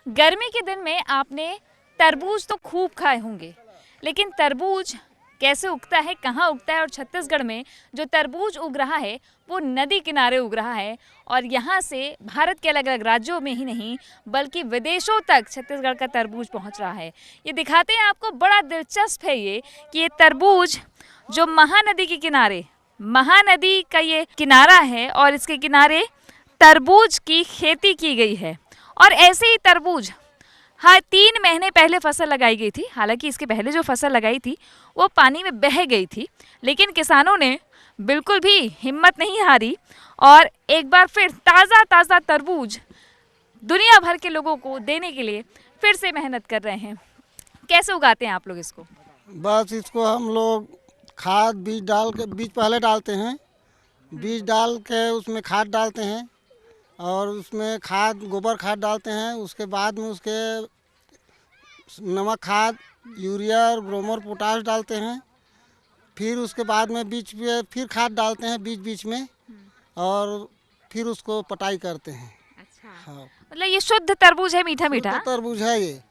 गर्मी के दिन में आपने तरबूज तो खूब खाए होंगे, लेकिन तरबूज कैसे उगता है, कहाँ उगता है? और छत्तीसगढ़ में जो तरबूज उग रहा है वो नदी किनारे उग रहा है और यहाँ से भारत के अलग अलग राज्यों में ही नहीं बल्कि विदेशों तक छत्तीसगढ़ का तरबूज पहुँच रहा है। ये दिखाते हैं आपको, बड़ा दिलचस्प है ये कि ये तरबूज जो महानदी के किनारे, महानदी का ये किनारा है और इसके किनारे तरबूज की खेती की गई है। और ऐसे ही तरबूज 3 महीने पहले फसल लगाई गई थी। हालांकि इसके पहले जो फसल लगाई थी वो पानी में बह गई थी, लेकिन किसानों ने बिल्कुल भी हिम्मत नहीं हारी और एक बार फिर ताज़ा ताज़ा तरबूज दुनिया भर के लोगों को देने के लिए फिर से मेहनत कर रहे हैं। कैसे उगाते हैं आप लोग इसको? बस इसको हम लोग खाद बीज डाल के, बीज पहले डालते हैं, बीज डाल के उसमें खाद डालते हैं और उसमें खाद गोबर खाद डालते हैं। उसके बाद में उसके नमक खाद, यूरिया और ग्रोमर पोटाश डालते हैं। फिर उसके बाद में बीज पे फिर खाद डालते हैं बीच बीच में और फिर उसको पटाई करते हैं। अच्छा, हाँ, मतलब ये शुद्ध तरबूज है, मीठा मीठा शुद्ध तरबूज है ये।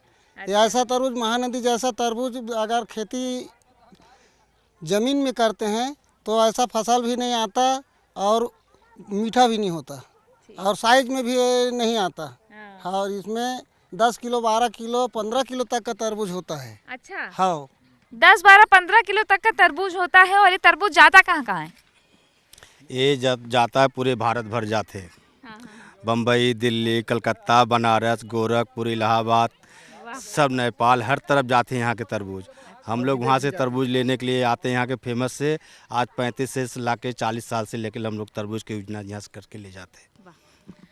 ऐसा तरबूज, महानदी जैसा तरबूज अगर खेती ज़मीन में करते हैं तो ऐसा फसल भी नहीं आता और मीठा भी नहीं होता और साइज में भी नहीं आता। हाँ, और इसमें 10 किलो, 12 किलो, 15 किलो तक का तरबूज होता है। अच्छा, हाँ, 10, 12, 15 किलो तक का तरबूज होता है। और ये तरबूज जाता कहाँ कहाँ है? ये जब जाता है पूरे भारत भर जाते हैं। बम्बई, दिल्ली, कलकत्ता, बनारस, गोरखपुर, इलाहाबाद, सब नेपाल, हर तरफ जाते हैं यहाँ के तरबूज। हम लोग वहाँ से तरबूज लेने के लिए आते हैं यहाँ के फेमस से। आज 35 से ला के 40 साल से लेकर हम लोग तरबूज की योजना यहाँ से करके ले जाते हैं।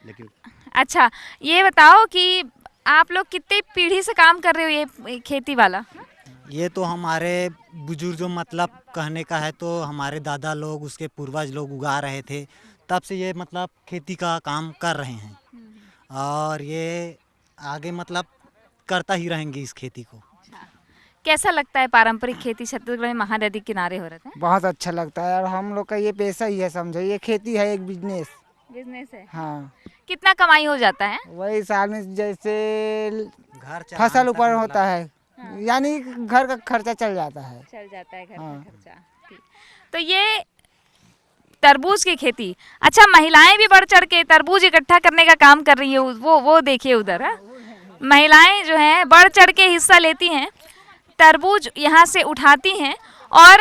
लेकिन अच्छा, ये बताओ कि आप लोग कितनी पीढ़ी से काम कर रहे हो ये खेती वाला? ये तो हमारे बुजुर्गों, मतलब कहने का है तो हमारे दादा लोग, उसके पूर्वज लोग उगा रहे थे, तब से ये मतलब खेती का काम कर रहे हैं और ये आगे मतलब करता ही रहेंगे इस खेती को। कैसा लगता है पारंपरिक खेती छत्तीसगढ़ में महानदी किनारे हो रहा है? बहुत अच्छा लगता है और हम लोग का ये पैसा ही है, समझो ये खेती है, एक बिजनेस है। हाँ। कितना कमाई हो जाता है? वही साल में जैसे घर फसल ऊपर होता है, यानी घर का खर्चा चल जाता है। घर हाँ। का खर्चा। ठीक। तो ये तरबूज की खेती, अच्छा, महिलाएं भी बढ़ चढ़ के तरबूज इकट्ठा करने का काम कर रही है। वो देखिए उधर है, महिलाएं जो हैं बढ़ चढ़ के हिस्सा लेती हैं, तरबूज यहाँ से उठाती हैं और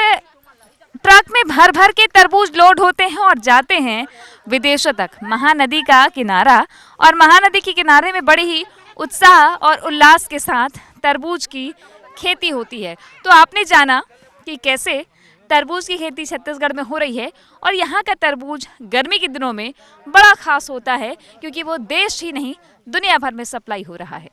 ट्रक में भर भर के तरबूज लोड होते हैं और जाते हैं विदेशों तक। महानदी का किनारा, और महानदी के किनारे में बड़ी ही उत्साह और उल्लास के साथ तरबूज की खेती होती है। तो आपने जाना कि कैसे तरबूज की खेती छत्तीसगढ़ में हो रही है और यहाँ का तरबूज गर्मी के दिनों में बड़ा खास होता है क्योंकि वो देश ही नहीं दुनिया भर में सप्लाई हो रहा है।